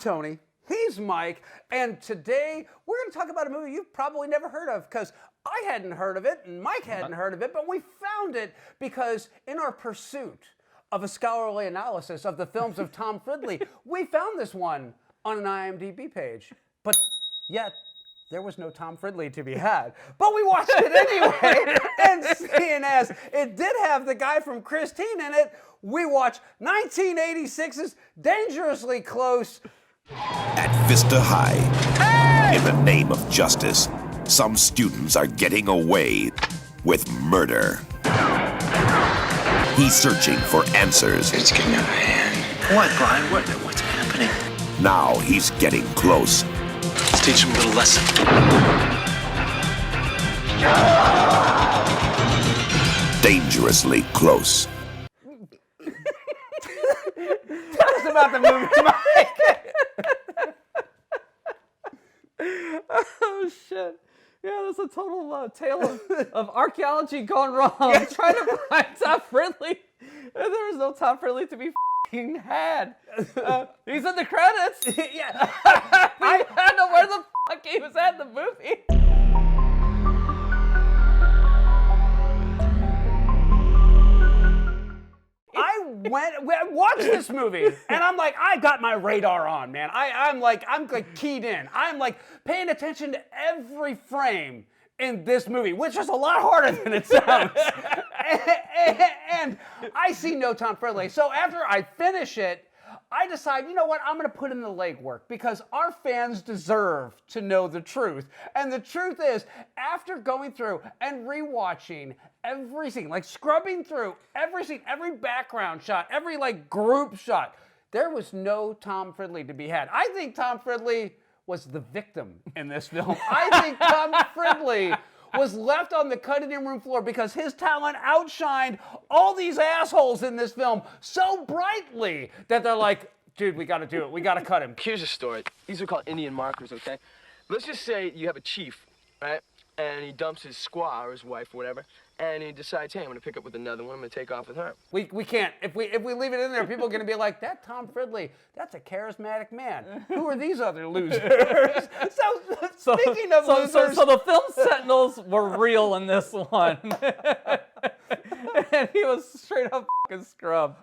Tony. He's Mike. And today we're going to talk about a movie you've probably never heard of because I hadn't heard of it and Mike hadn't heard of it, but we found it because in our pursuit of a scholarly analysis of the films of Tom Fridley, we found this one on an IMDb page. But yet, there was no Tom Fridley to be had. But we watched it anyway, and seeing as it did have the guy from Christine in it, we watched 1986's Dangerously Close. At Vista High, in the name of justice, some students are getting away with murder. He's searching for answers. It's getting out of hand. What, Brian? What's happening? Now he's getting close. Let's teach him a little lesson. Dangerously close. Tell us about the movie, Mike. Oh, shit. Yeah, that's a total tale of archaeology gone wrong. Trying to find Tom Fridley. And there was no Tom Fridley to be f***ing had. He's in the credits. Yeah. I don't know where the fuck he was at in the movie. I watched this movie, and I'm like, I got my radar on, man. I'm like keyed in. I'm like paying attention to every frame in this movie, which is a lot harder than it sounds. and I see no Tom Fridley. So after I finish it, I decide, you know what, I'm going to put in the legwork because our fans deserve to know the truth. And the truth is, after going through and rewatching every scene, like scrubbing through every scene, every background shot, every like group shot, there was no Tom Fridley to be had. I think Tom Fridley was the victim in this film. I think Tom Fridley was left on the cutting room floor because his talent outshined all these assholes in this film so brightly that they're like, dude, we got to do it. We got to cut him. Here's a story. These are called Indian markers, okay? Let's just say you have a chief, right? And he dumps his squaw or his wife or whatever, and he decides, hey, I'm gonna pick up with another one, I'm gonna take off with her. We can't. If we leave it in there, people are going to be like, that Tom Fridley, that's a charismatic man. Who are these other losers? So speaking of losers. So the film Sentinels were real in this one. And he was straight up fucking scrub.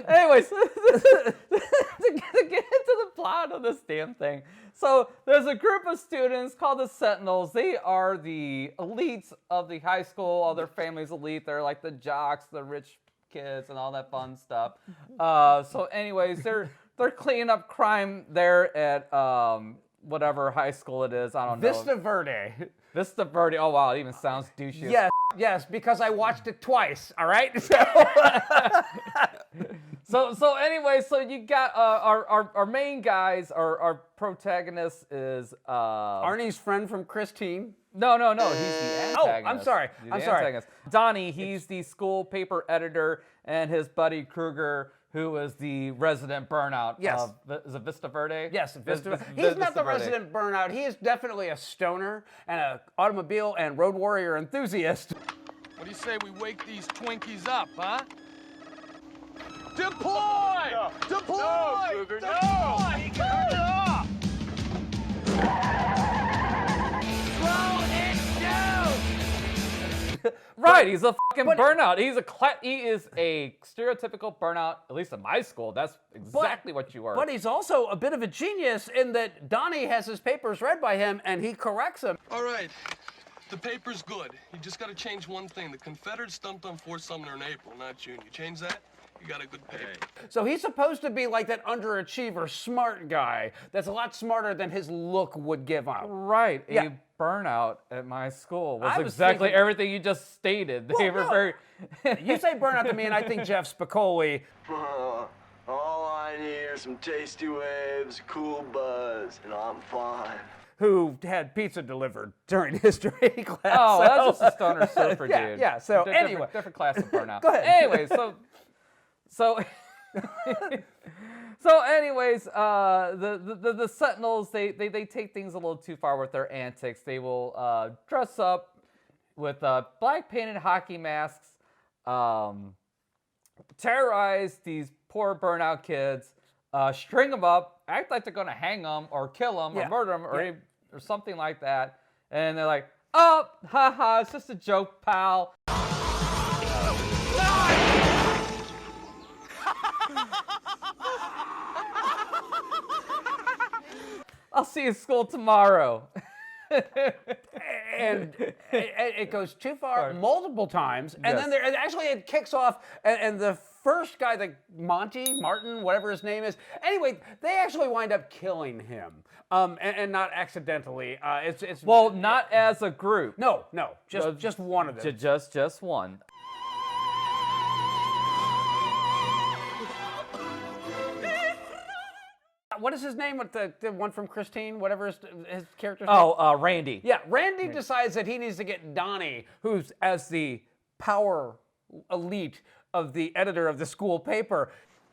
Anyways, to get into the plot of this damn thing. So there's a group of students called the Sentinels. They are the elites of the high school. All their families elite. They're like the jocks, the rich kids, and all that fun stuff. So anyways, they're cleaning up crime there at whatever high school it is. I don't know. Vista Verde. Vista Verde. Oh wow, it even sounds douchey. Yes, because I watched it twice. All right. So anyway, so you got our main guys. Our protagonist is Arnie's friend from Christine. No, he's the antagonist. Oh, I'm sorry. Antagonist. Donnie, he's the school paper editor, and his buddy Kruger, who is the resident burnout. Yes. Is it Vista Verde? Yes, Vista. He's not the resident burnout. He is definitely a stoner and an automobile and road warrior enthusiast. What do you say we wake these Twinkies up, huh? Deploy! No. Deploy! No, Kruger, no! Deploy! Turn it off! Slow it down! Right, he's a fucking burnout. He is a stereotypical burnout, at least in my school. That's exactly what you are. But he's also a bit of a genius in that Donnie has his papers read by him and he corrects him. All right, the paper's good. You just gotta change one thing. The Confederates stumped on Fort Sumner in April, not June. You change that, you got a good paper. So he's supposed to be like that underachiever, smart guy that's a lot smarter than his look would give out. Right, Yeah. a burnout at my school was I was exactly thinking- everything you just stated. They were very... You say burnout to me and I think Jeff Spicoli. All I need are some tasty waves, cool buzz, and I'm fine. Who had pizza delivered during history class. Oh, that's just a stoner surfer, Yeah, dude. yeah, so anyway. Different class of burnout. Go ahead. Anyway, so anyways, the Sentinels, they take things a little too far with their antics. They will dress up with black painted hockey masks, terrorize these poor burnout kids, string them up, act like they're going to hang them or kill them Yeah. or murder them Yeah. or something like that. And they're like, oh, haha, it's just a joke, pal. I'll see you at school tomorrow. And it goes too far multiple times, and then it kicks off, and the first guy, Martin, whatever his name is, anyway, they actually wind up killing him, and not accidentally. It's Well, not as a group. no, just one of them. Just one. What is his name? With the one from Christine, whatever his character's name? Oh, Randy. Yeah, Randy decides that he needs to get Donnie, who's as the power elite of the editor of the school paper.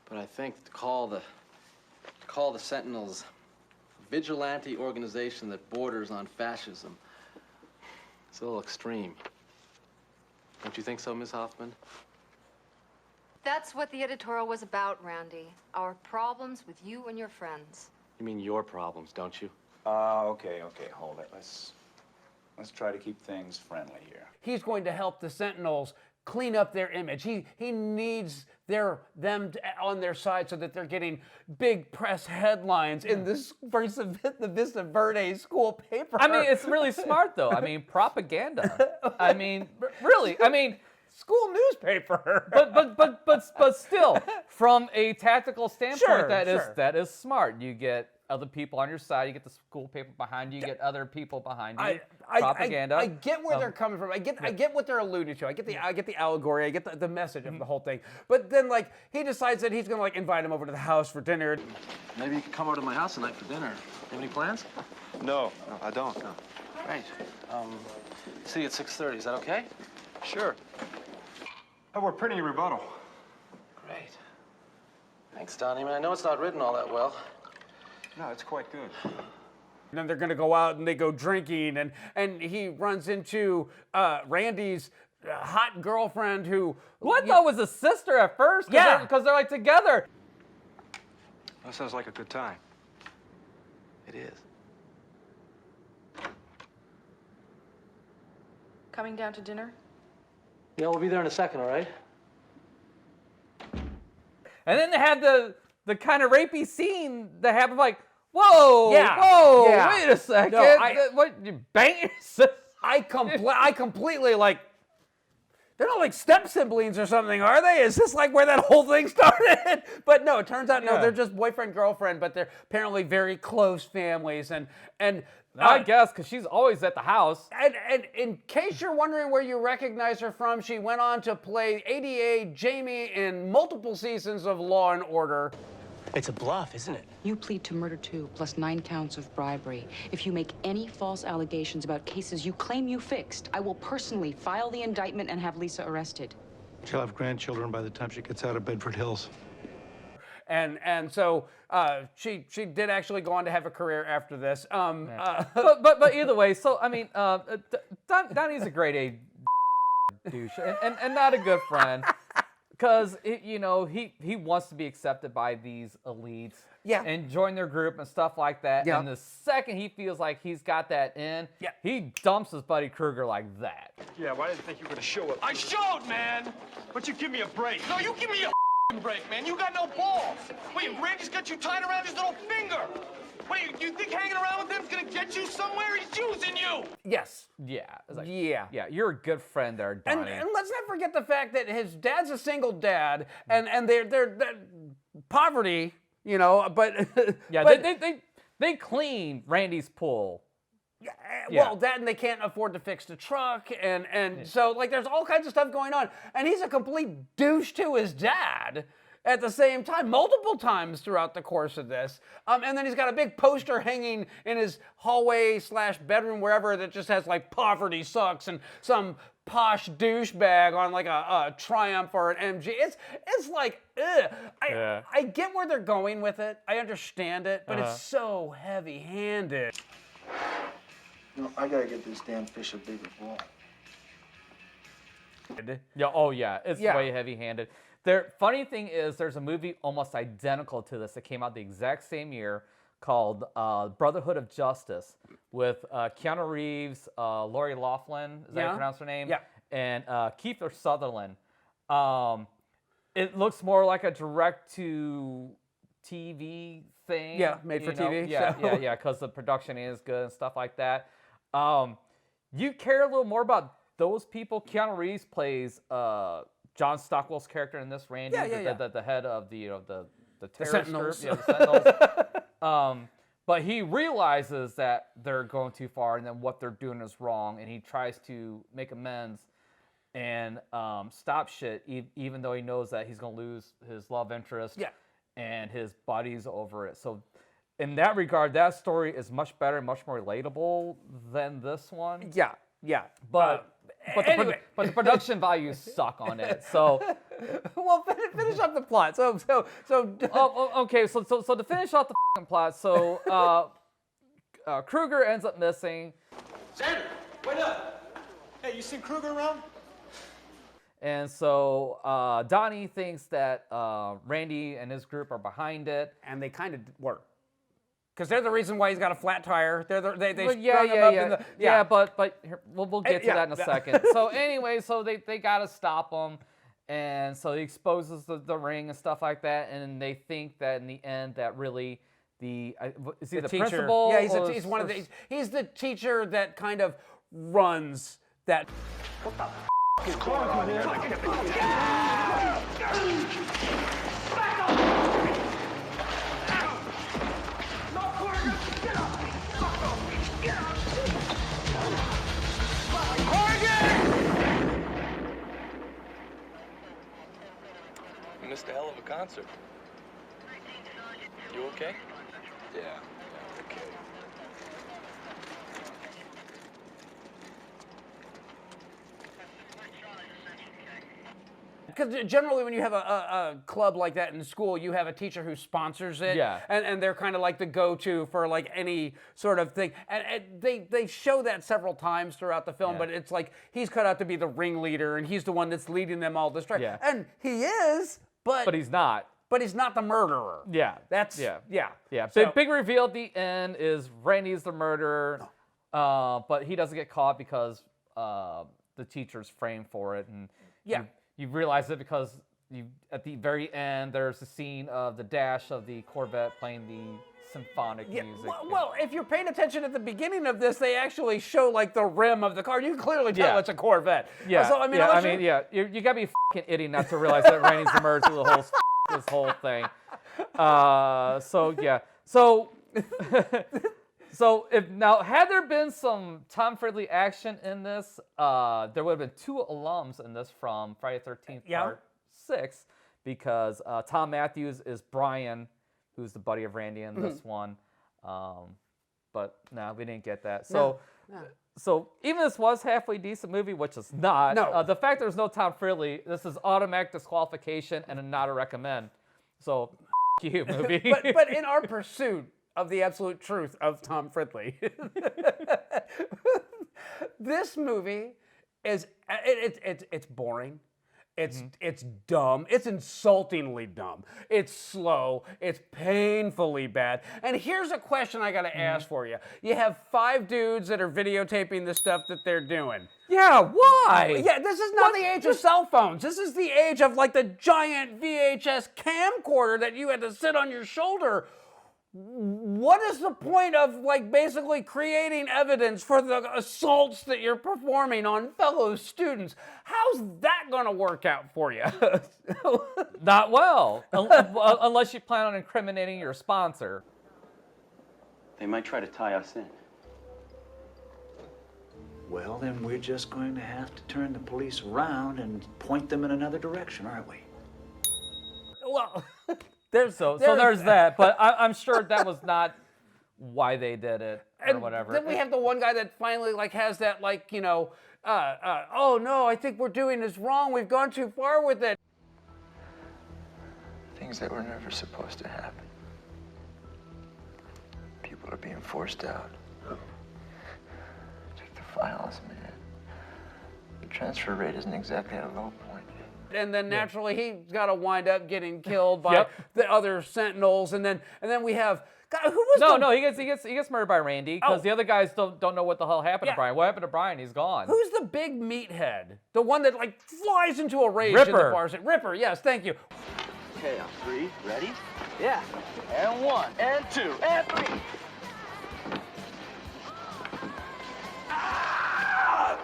But I think to call the Sentinels a vigilante organization that borders on fascism, it's a little extreme. Don't you think so, Ms. Hoffman? That's what the editorial was about, Randy. Our problems with you and your friends. You mean your problems, don't you? Okay, hold it. Let's try to keep things friendly here. He's going to help the Sentinels clean up their image. He needs them on their side so that they're getting big press headlines in the Vista Verde school paper. I mean, it's really smart, though. I mean, propaganda. I mean, really. I mean, school newspaper. but still, from a tactical standpoint, Sure. that is smart. You get other people on your side. You get the school paper behind you. You get other people behind you. Propaganda. I get where they're coming from. I get what they're alluding to. I get the allegory. I get the message of the whole thing. But then he decides that he's gonna invite him over to the house for dinner. Maybe you can come over to my house tonight for dinner. You have any plans? No, I don't. No. Great. See you at 6:30. Is that okay? Sure. How about printing a rebuttal? Great. Thanks, Donnie. I mean, I know it's not written all that well. No, it's quite good. And then they're gonna go out and they go drinking, and he runs into Randy's hot girlfriend who I thought was a sister at first. Because they're together. That sounds like a good time. It is. Coming down to dinner? Yeah, we'll be there in a second, all right? And then they have the kind of rapey scene that happened whoa, wait a second. No, what, you bang your sister? I completely they're not step siblings or something, are they? Is this where that whole thing started? But no, it turns out no, they're just boyfriend girlfriend, but they're apparently very close families, and I guess because she's always at the house. And in case you're wondering where you recognize her from, she went on to play ADA Jamie in multiple seasons of Law and Order. It's a bluff, isn't it? You plead to murder 2 plus 9 counts of bribery. If you make any false allegations about cases you claim you fixed, I will personally file the indictment and have Lisa arrested. She'll have grandchildren by the time she gets out of Bedford Hills. And so she did actually go on to have a career after this. But either way, so I mean, Donnie's a grade A douche and not a good friend. Because, he wants to be accepted by these elites and join their group and stuff like that. Yeah. And the second he feels like he's got that in, he dumps his buddy Kruger like that. Yeah, well, I didn't think you were going to show up. I showed, man. But you give me a break. No, you give me a break, man. You got no balls. Wait, Randy's got you tied around his little finger. Wait, you think hanging around with him's gonna get you somewhere? He's using you. Yes. Yeah. It's Yeah, you're a good friend there, Donnie. And let's not forget the fact that his dad's a single dad, and they're poverty, but yeah, but, they clean Randy's pool. Well, that and they can't afford to fix the truck, and so there's all kinds of stuff going on, and he's a complete douche to his dad at the same time, multiple times throughout the course of this. And then he's got a big poster hanging in his hallway / bedroom, wherever, that just has poverty sucks and some posh douchebag on a Triumph or an MG. It's ugh. I get where they're going with it. I understand it, but it's so heavy-handed. No, I gotta get this damn fish a bigger ball. Yeah. Oh yeah, it's way heavy-handed. Funny thing is, there's a movie almost identical to this that came out the exact same year called Brotherhood of Justice with Keanu Reeves, Lori Loughlin, is that how you pronounce her name? Yeah. And Kiefer Sutherland. It looks more like a direct-to-TV thing. Yeah, made for TV. Yeah, because the production is good and stuff like that. You care a little more about those people? Keanu Reeves plays John Stockwell's character in this, Randy, the head of the terrorist group, the Sentinels. But he realizes that they're going too far and then what they're doing is wrong, and he tries to make amends and stop shit, even though he knows that he's going to lose his love interest and his buddies over it. So in that regard, that story is much better and much more relatable than this one. Yeah. But the production values suck on it. So, well, finish up the plot. So. Okay. So to finish off the plot, so Kruger ends up missing. Xander, wait up! Hey, you seen Kruger around? And so Donnie thinks that Randy and his group are behind it, and they kind of were. Because they're the reason why he's got a flat tire. They strung him up in the... But here, we'll get to that in a second. So anyway, so they got to stop him. And so he exposes the ring and stuff like that. And they think that in the end that really is he the teacher. principal? Yeah, he's the teacher that kind of runs that... What the is going on here? You missed a hell of a concert. You okay? Yeah, okay. Because generally when you have a club like that in school, you have a teacher who sponsors it. Yeah. And they're kind of like the go-to for like any sort of thing. And they show that several times throughout the film, but it's like he's cut out to be the ringleader and he's the one that's leading them all astray. Yeah. And he is, but he's not. But he's not the murderer. Yeah. That's, yeah. So, Big reveal at the end is Randy's the murderer, but he doesn't get caught because the teacher's framed for it. And you realize it because at the very end, there's a scene of the dash of the Corvette playing the symphonic music. Well, if you're paying attention at the beginning of this, they actually show like the rim of the car. You can clearly tell it's a Corvette. Yeah. So, You gotta be a fucking idiot not to realize that Randy's the murderer through this whole thing. So had there been some Tom Fridley action in this, there would have been 2 alums in this from Friday the 13th Part 6, because Tom Matthews is Brian, who's the buddy of Randy in this one. But no, we didn't get that. So even this was halfway decent movie, which is not. No. The fact there's no Tom Fridley, this is automatic disqualification and a not a recommend. So you, movie. but in our pursuit of the absolute truth of Tom Fridley, this movie is it's boring. It's dumb. It's insultingly dumb. It's slow. It's painfully bad. And here's a question I gotta ask for you. You have 5 dudes that are videotaping the stuff that they're doing. Yeah, why? Yeah, this is not the age of cell phones. This is the age of like the giant VHS camcorder that you had to sit on your shoulder. What is the point of like basically creating evidence for the assaults that you're performing on fellow students? How's that going to work out for you? Not well, unless you plan on incriminating your sponsor. They might try to tie us in. Well, then we're just going to have to turn the police around and point them in another direction, aren't we? Well... There's that, but I'm sure that was not why they did it or whatever. Then we have the one guy that finally like has that like, you know, oh no, I think we're doing this wrong. We've gone too far with it. Things that were never supposed to happen. People are being forced out. Check the files, man. The transfer rate isn't exactly at a low point. And then naturally he's got to wind up getting killed by the other Sentinels, and then we have God, who was no, he gets murdered by Randy because the other guys don't know what the hell happened to Brian. What happened to Brian? He's gone. Who's the big meathead? The one that like flies into a rage in the Ripper. bar scene. Ripper, yes, thank you. Okay, on 3, ready? Yeah. And 1, and 2, and 3.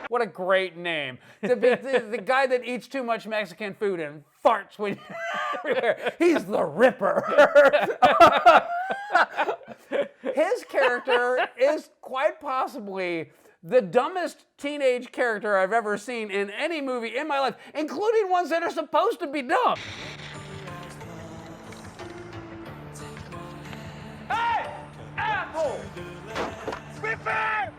What a great name. The guy that eats too much Mexican food and farts when everywhere. He's the Ripper. His character is quite possibly the dumbest teenage character I've ever seen in any movie in my life, including ones that are supposed to be dumb. Hey! Apple! Ripper!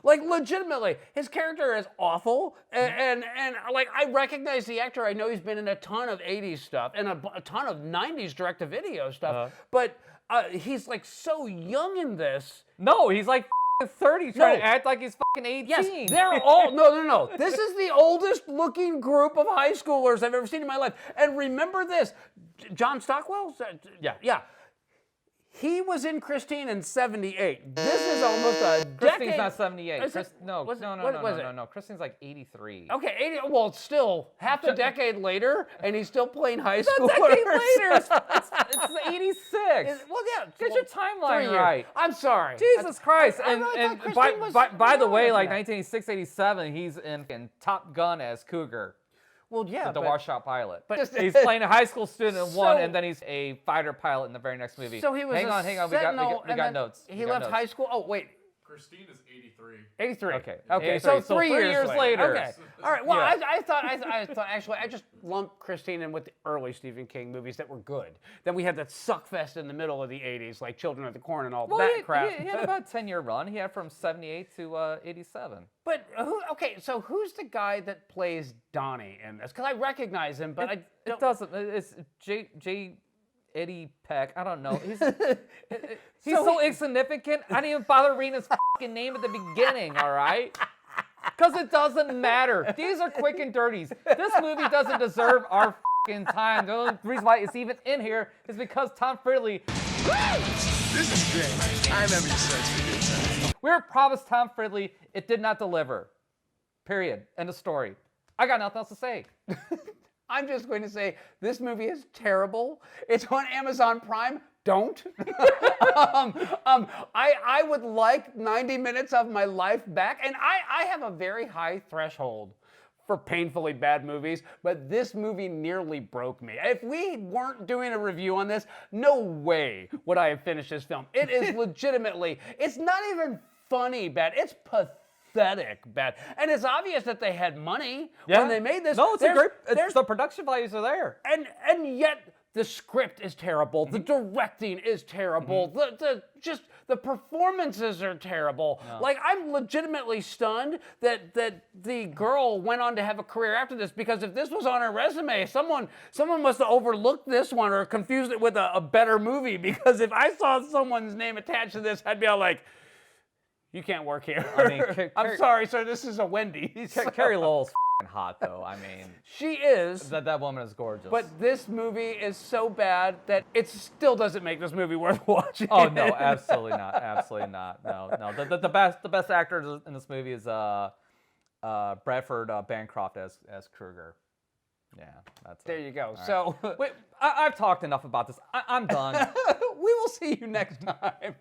Like legitimately, his character is awful, and like I recognize the actor. I know he's been in a ton of '80s stuff and a ton of '90s direct-to-video stuff, but he's like so young in this. No, he's like 30 trying to act like he's fucking 18. Yes, they're all no. This is the oldest looking group of high schoolers I've ever seen in my life. And remember this, John Stockwell? Yeah. He was in Christine in '78. This is almost a decade. Christine's not 78. No. Christine's like 83. Okay, 80. Well, it's still half a decade later, and he's still playing high school. A decade later, it's 86. Well, yeah. Get your timeline 3 years. right. I'm sorry. Jesus Christ. I And Christine was by the way, younger like than that. 1986, 87, he's in Top Gun as Cougar. Well, yeah, the washout pilot. but- He's playing a high school student in one, So- and then he's a fighter pilot in the very next movie. So he was hang on. We got notes. He left high school. Oh wait, Christine is 83. 83. Okay. Okay. 83. So So 3 3 years years later. Okay. All right. Well, Yeah. I thought actually I just lumped Christine in with the early Stephen King movies that were good. Then we had that suckfest in the middle of the '80s, like Children of the Corn and all that crap. He had about a 10-year run. He had from 78 to 87. But so who's the guy that plays Donnie in this? Because I recognize him, but It doesn't. It's J. Eddie Peck. I don't know. He's so insignificant. I didn't even bother reading his fucking name at the beginning. All right. Because it doesn't matter. These are quick and dirties. This movie doesn't deserve our fucking time. The only reason why it's even in here is because Tom Fridley. This is great. I remember you said you did. We were promised Tom Fridley. It did not deliver. Period. End of story. I got nothing else to say. I'm just going to say this movie is terrible. It's on Amazon Prime. Don't. I would like 90 minutes of my life back, and I have a very high threshold for painfully bad movies, but this movie nearly broke me. If we weren't doing a review on this, no way would I have finished this film. It is legitimately, it's not even funny bad, it's pathetic bad. And it's obvious that they had money when they made this. No, the production values are there. And yet the script is terrible, the directing is terrible, the performances are terrible. No. Like, I'm legitimately stunned that the girl went on to have a career after this, because if this was on her resume, someone must have overlooked this one or confused it with a better movie, because if I saw someone's name attached to this, I'd be all like, you can't work here. I mean, I'm sorry, sir, this is a Wendy's. Carrie Lowell's hot, though. I mean, she is. That woman is gorgeous. But this movie is so bad that it still doesn't make this movie worth watching. Oh no, absolutely not. Absolutely not. No. The best actor in this movie is Bradford Bancroft as Kruger. Yeah, that's there. You go. All So right. Wait, I've talked enough about this. I'm done. We will see you next time.